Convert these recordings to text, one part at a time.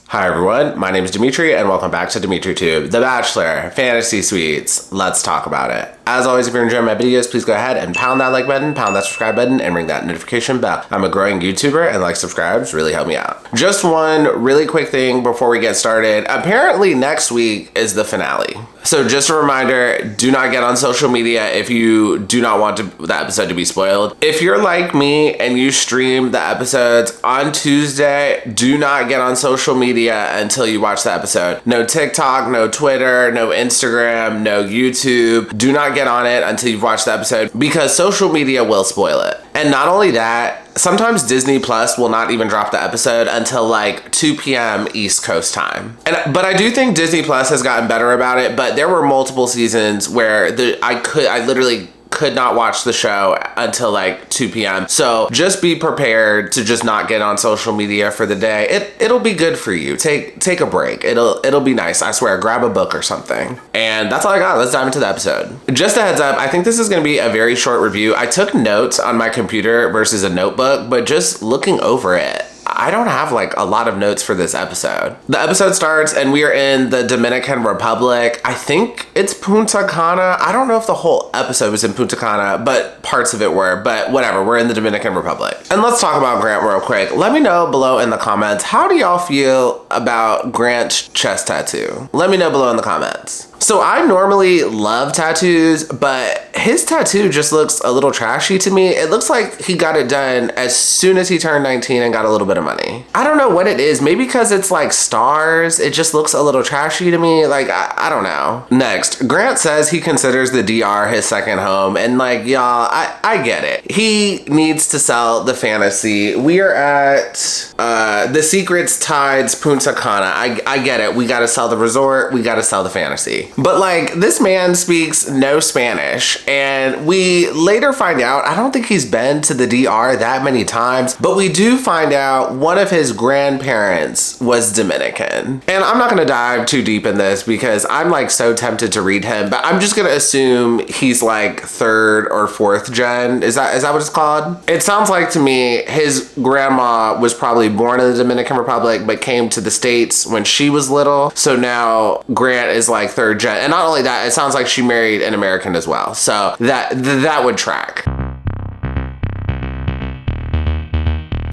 Hi everyone, my name is Dimitri and welcome back to DimitriTube, The Bachelor, Fantasy Suites. Let's talk about it. As always, if you're enjoying my videos, please go ahead and pound that like button, pound that subscribe button, and ring that notification bell. I'm a growing YouTuber and subscribes really help me out. Just one really quick thing before we get started. Apparently next week is the finale. So just a reminder, do not get on social media if you do not want the episode to be spoiled. If you're like me and you stream the episodes on Tuesday, do not get on social media until you watch the episode. No TikTok, no Twitter, no Instagram, no YouTube. Do not get on it until you've watched the episode because social media will spoil it. And not only that, sometimes Disney Plus will not even drop the episode until 2 p.m. East Coast time. But I do think Disney Plus has gotten better about it, but there were multiple seasons where I literally could not watch the show until 2 p.m. So just be prepared to just not get on social media for the day. It'll be good for you. Take a break. It'll be nice. I swear, grab a book or something. And that's all I got. Let's dive into the episode. Just a heads up, I think this is going to be a very short review. I took notes on my computer versus a notebook, but just looking over it, I don't have a lot of notes for this episode. The episode starts and we are in the Dominican Republic. I think it's Punta Cana. I don't know if the whole episode was in Punta Cana, but parts of it were, but whatever, we're in the Dominican Republic. And let's talk about Grant real quick. Let me know below in the comments, how do y'all feel about Grant's chest tattoo? Let me know below in the comments. So I normally love tattoos, but his tattoo just looks a little trashy to me. It looks like he got it done as soon as he turned 19 and got a little bit of money. I don't know what it is. Maybe because it's stars. It just looks a little trashy to me. I don't know. Next, Grant says he considers the DR his second home. And y'all, I get it. He needs to sell the fantasy. We are at the Secrets Tides Punta Cana. I get it. We got to sell the resort. We got to sell the fantasy. But this man speaks no Spanish, and we later find out, I don't think he's been to the DR that many times, but we do find out one of his grandparents was Dominican. And I'm not gonna dive too deep in this because I'm so tempted to read him, but I'm just gonna assume he's third or fourth gen. Is that what it's called? It sounds like to me his grandma was probably born in the Dominican Republic but came to the States when she was little. So now Grant is third gen. And not only that, it sounds like she married an American as well. So that would track.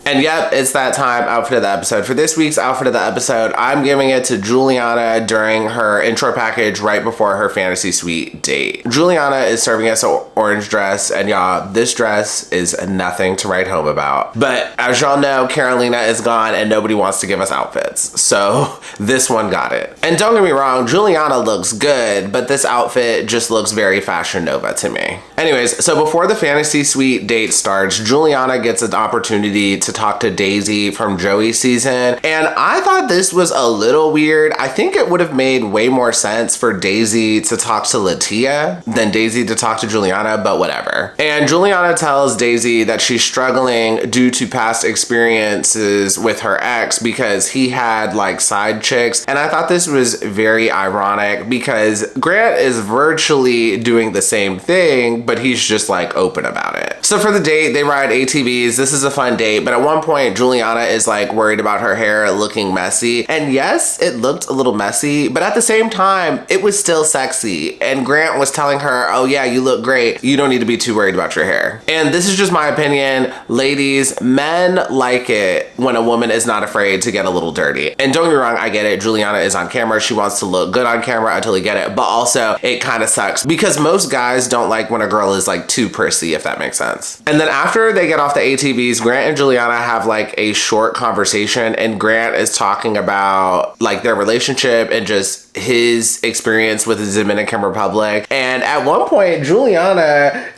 And yep, it's that time, outfit of the episode. For this week's outfit of the episode, I'm giving it to Juliana during her intro package right before her fantasy suite date. Juliana is serving us an orange dress, and y'all, this dress is nothing to write home about. But as y'all know, Carolina is gone and nobody wants to give us outfits. So this one got it. And don't get me wrong, Juliana looks good, but this outfit just looks very Fashion Nova to me. Anyways, so before the fantasy suite date starts, Juliana gets an opportunity to talk to Daisy from Joey's season, and I thought this was a little weird. I think it would have made way more sense for Daisy to talk to Latia than Daisy to talk to Juliana, but whatever. And Juliana tells Daisy that she's struggling due to past experiences with her ex because he had side chicks, and I thought this was very ironic because Grant is virtually doing the same thing, but he's just open about it. So for the date, they ride ATVs. This is a fun date, but at one point Juliana is worried about her hair looking messy, and yes, it looked a little messy, but at the same time it was still sexy, and Grant was telling her, oh yeah, you look great, you don't need to be too worried about your hair. And this is just my opinion, ladies, men like it when a woman is not afraid to get a little dirty. And don't get me wrong, I get it, Juliana is on camera, she wants to look good on camera, I totally get it, but also it kind of sucks because most guys don't like when a girl is too prissy, if that makes sense. And then after they get off the ATVs, Grant and Juliana have a short conversation, and Grant is talking about their relationship and just his experience with the Dominican Republic. And at one point, Juliana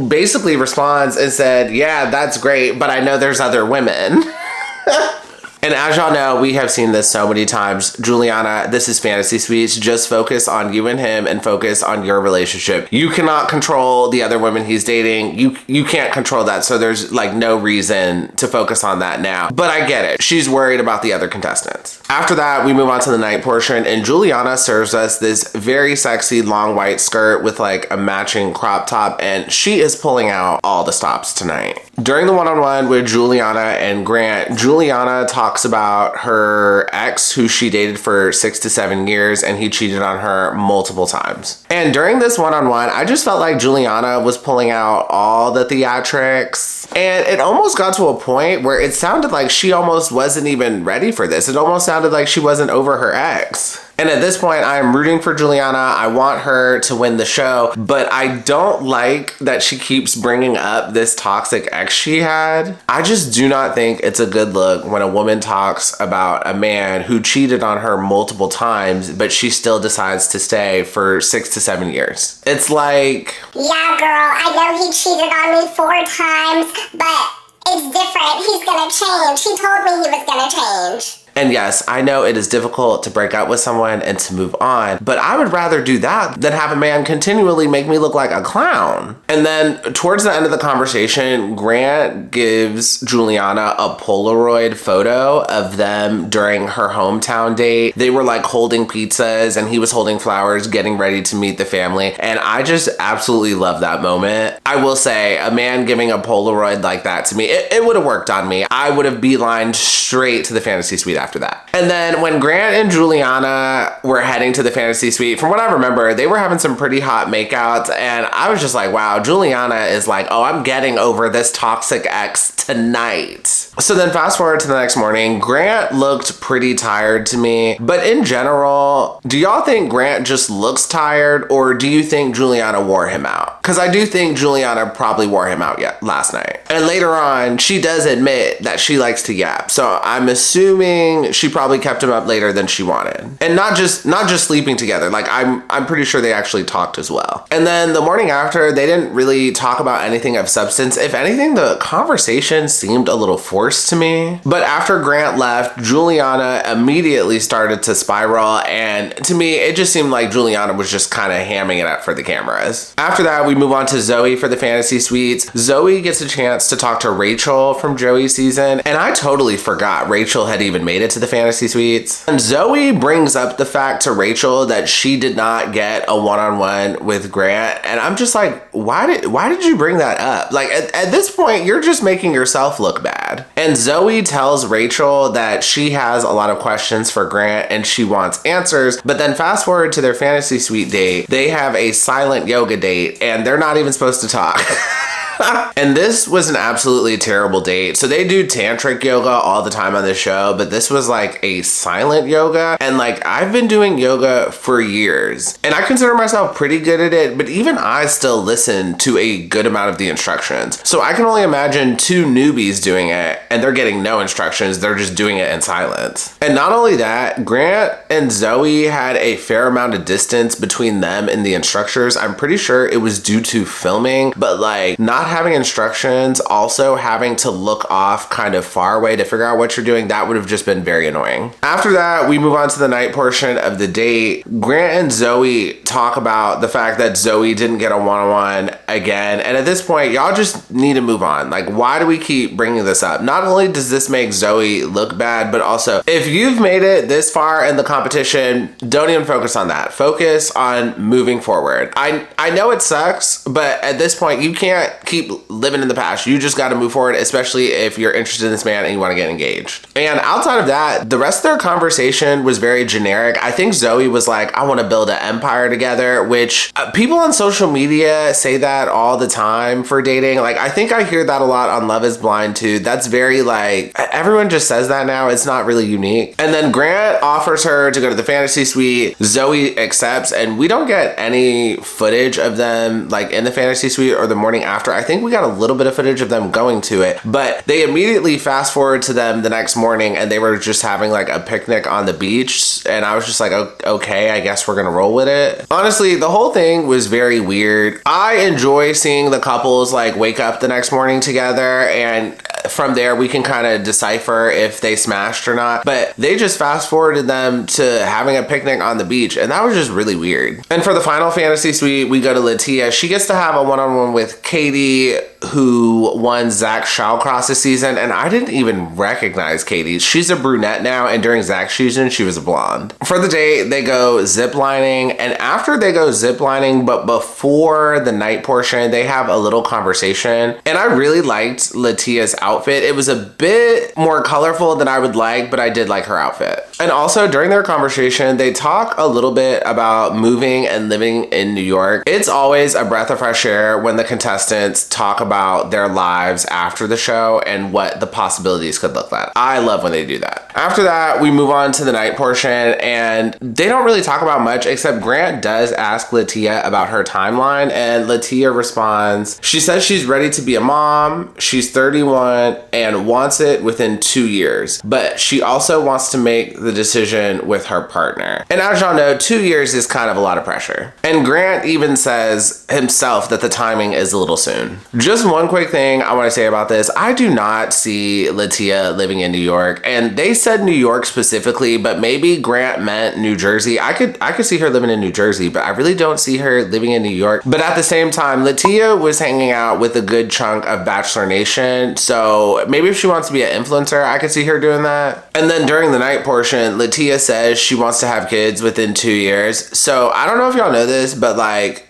basically responds and said, yeah, that's great, but I know there's other women. And as y'all know, we have seen this so many times. Juliana, this is Fantasy Suites. Just focus on you and him and focus on your relationship. You cannot control the other women he's dating. You can't control that. So there's no reason to focus on that now. But I get it. She's worried about the other contestants. After that, we move on to the night portion, and Juliana serves us this very sexy long white skirt with like a matching crop top, and she is pulling out all the stops tonight. During the one-on-one with Juliana and Grant, Juliana talks about her ex who she dated for 6 to 7 years, and he cheated on her multiple times. And during this one-on-one, I just felt like Juliana was pulling out all the theatrics, and it almost got to a point where it sounded like she almost wasn't even ready for this. It almost sounded like she wasn't over her ex. And at this point, I am rooting for Juliana. I want her to win the show, but I don't like that she keeps bringing up this toxic ex she had. I just do not think it's a good look when a woman talks about a man who cheated on her multiple times, but she still decides to stay for 6 to 7 years. It's like, yeah, girl, I know he cheated on me 4 times, but it's different. He's gonna change. He told me he was gonna change. And yes, I know it is difficult to break up with someone and to move on, but I would rather do that than have a man continually make me look like a clown. And then towards the end of the conversation, Grant gives Juliana a Polaroid photo of them during her hometown date. They were like holding pizzas and he was holding flowers, getting ready to meet the family. And I just absolutely love that moment. I will say, a man giving a Polaroid like that to me, it would have worked on me. I would have beelined straight to the fantasy suite after that. And then when Grant and Juliana were heading to the fantasy suite, from what I remember, they were having some pretty hot makeouts, and I was just like, wow, Juliana is like, oh, I'm getting over this toxic ex tonight. So then fast forward to the next morning, Grant looked pretty tired to me, but in general, do y'all think Grant just looks tired, or do you think Juliana wore him out? Because I do think Juliana probably wore him out last night. And later on, she does admit that she likes to yap, so I'm assuming she probably kept him up later than she wanted. And not just sleeping together, like I'm pretty sure they actually talked as well. And then the morning after, they didn't really talk about anything of substance. If anything, the conversation seemed a little forced to me. But after Grant left, Juliana immediately started to spiral, and to me, it just seemed like Juliana was just kind of hamming it up for the cameras. After that, we move on to Zoe for the fantasy suites. Zoe gets a chance to talk to Rachel from Joey's season, and I totally forgot Rachel had even made it to the fantasy suites. And Zoe brings up the fact to Rachel that she did not get a one-on-one with Grant, and I'm just like, why did you bring that up? Like at this point, you're just making yourself look bad. And Zoe tells Rachel that she has a lot of questions for Grant and she wants answers, but then fast forward to their fantasy suite date, they have a silent yoga date and they're not even supposed to talk. And this was an absolutely terrible date. So they do tantric yoga all the time on this show, but this was like a silent yoga. And like, I've been doing yoga for years and I consider myself pretty good at it, but even I still listen to a good amount of the instructions. So I can only imagine 2 newbies doing it and they're getting no instructions. They're just doing it in silence. And not only that, Grant and Zoe had a fair amount of distance between them and the instructors. I'm pretty sure it was due to filming, but like not having instructions, also having to look off kind of far away to figure out what you're doing, that would have just been very annoying. After that, we move on to the night portion of the date. Grant and Zoe talk about the fact that Zoe didn't get a one-on-one again. And at this point, y'all just need to move on. Like, why do we keep bringing this up? Not only does this make Zoe look bad, but also if you've made it this far in the competition, don't even focus on that. Focus on moving forward. I know it sucks, but at this point, you can't keep living in the past. You just got to move forward, especially if you're interested in this man and you want to get engaged. And outside of that, the rest of their conversation was very generic. I think Zoe was like, I want to build an empire together, which people on social media say that all the time for dating. Like, I think I hear that a lot on Love is Blind too. That's very like, everyone just says that now. It's not really unique. And then Grant offers her to go to the fantasy suite. Zoe accepts, and we don't get any footage of them like in the fantasy suite or the morning after. I think we got a little bit of footage of them going to it, but they immediately fast forward to them the next morning and they were just having like a picnic on the beach. And I was just like, okay, I guess we're gonna roll with it. Honestly, the whole thing was very weird. I enjoy seeing the couples like wake up the next morning together, and from there we can kind of decipher if they smashed or not, but they just fast forwarded them to having a picnic on the beach, and that was just really weird. And for the final fantasy suite, we go to Latia. She gets to have a one-on-one with Katie, who won Zach Shawcross's season, and I didn't even recognize Katie. She's a brunette now, and during Zach's season, she was a blonde. For the date, they go ziplining, and after they go ziplining, but before the night portion, they have a little conversation, and I really liked Latia's outfit. It was a bit more colorful than I would like, but I did like her outfit. And also, during their conversation, they talk a little bit about moving and living in New York. It's always a breath of fresh air when the contestants talk about their lives after the show and what the possibilities could look like. I love when they do that. After that, we move on to the night portion, and they don't really talk about much, except Grant does ask Latia about her timeline, and Latia responds. She says she's ready to be a mom, she's 31, and wants it within 2 years, but she also wants to make the decision with her partner. And as y'all know, 2 years is kind of a lot of pressure. And Grant even says himself that the timing is a little soon. Just one quick thing I want to say about this. I do not see Latia living in New York, and they said New York specifically, but maybe Grant meant New Jersey. I could see her living in New Jersey, but I really don't see her living in New York. But at the same time, Latia was hanging out with a good chunk of Bachelor Nation, so maybe if she wants to be an influencer, I could see her doing that. And then during the night portion, Latia says she wants to have kids within 2 years. So I don't know if y'all know this, but like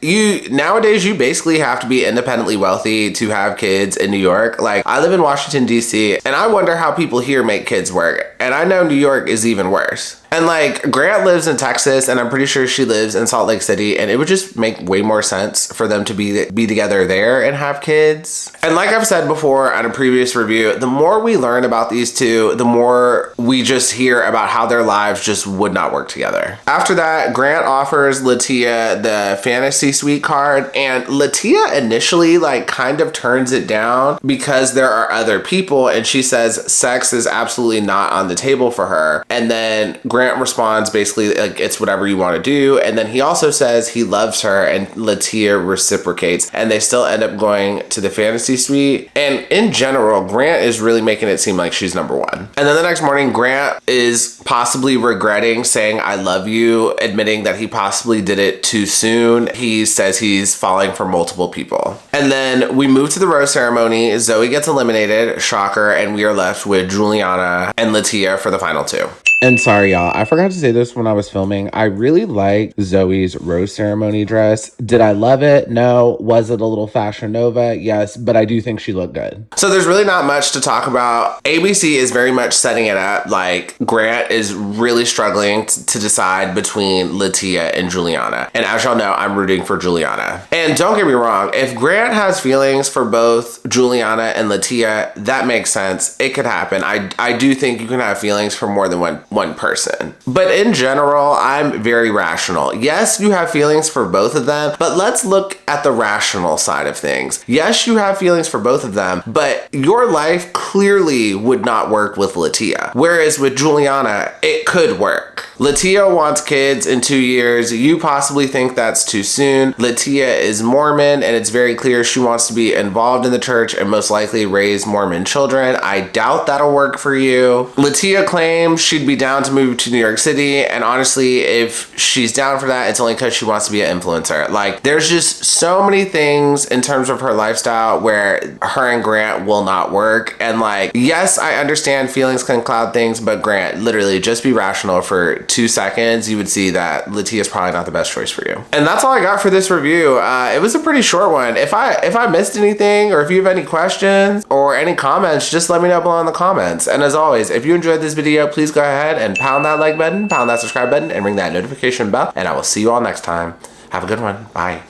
nowadays you basically have to be independently wealthy to have kids in New York. Like, I live in Washington, D.C., and I wonder how people here make kids work. And I know New York is even worse. And like, Grant lives in Texas, and I'm pretty sure she lives in Salt Lake City, and it would just make way more sense for them to be together there and have kids. And like I've said before on a previous review, the more we learn about these two, the more we just hear about how their lives just would not work together. After that, Grant offers Latia the fantasy suite card, and Latia initially like kind of turns it down because there are other people, and she says sex is absolutely not on the table for her. And then Grant responds basically like, it's whatever you want to do. And then he also says he loves her, and Latia reciprocates, and they still end up going to the fantasy suite. And in general, Grant is really making it seem like she's number one. And then the next morning, Grant is possibly regretting saying I love you, admitting that he possibly did it too soon. He says he's falling for multiple people. And then we move to the rose ceremony. Zoe gets eliminated, shocker, and we are left with Juliana and Latia for the final two. And sorry, y'all, I forgot to say this when I was filming. I really like Zoe's rose ceremony dress. Did I love it? No. Was it a little Fashion Nova? Yes, but I do think she looked good. So there's really not much to talk about. ABC is very much setting it up like Grant is really struggling to decide between Latia and Juliana. And as y'all know, I'm rooting for Juliana. And don't get me wrong, if Grant has feelings for both Juliana and Latia, that makes sense. It could happen. I do think you can have feelings for more than one person. But in general, I'm very rational. Yes, you have feelings for both of them, but let's look at the rational side of things. Yes, you have feelings for both of them, but your life clearly would not work with Latia. Whereas with Juliana, it could work. Latia wants kids in 2 years. You possibly think that's too soon. Latia is Mormon, and it's very clear she wants to be involved in the church and most likely raise Mormon children. I doubt that'll work for you. Latia claims she'd be down to move to New York City, and honestly, if she's down for that, it's only because she wants to be an influencer. Like, there's just so many things in terms of her lifestyle where her and Grant will not work. And like, yes, I understand feelings can cloud things, but Grant, literally just be rational for 2 seconds. You would see that Latia is probably not the best choice for you. And that's all I got for this review. It was a pretty short one. If I missed anything, or if you have any questions or any comments, just let me know below in the comments. And as always, if you enjoyed this video, please go ahead and pound that like button, pound that subscribe button, and ring that notification bell. And I will see you all next time. Have a good one. Bye.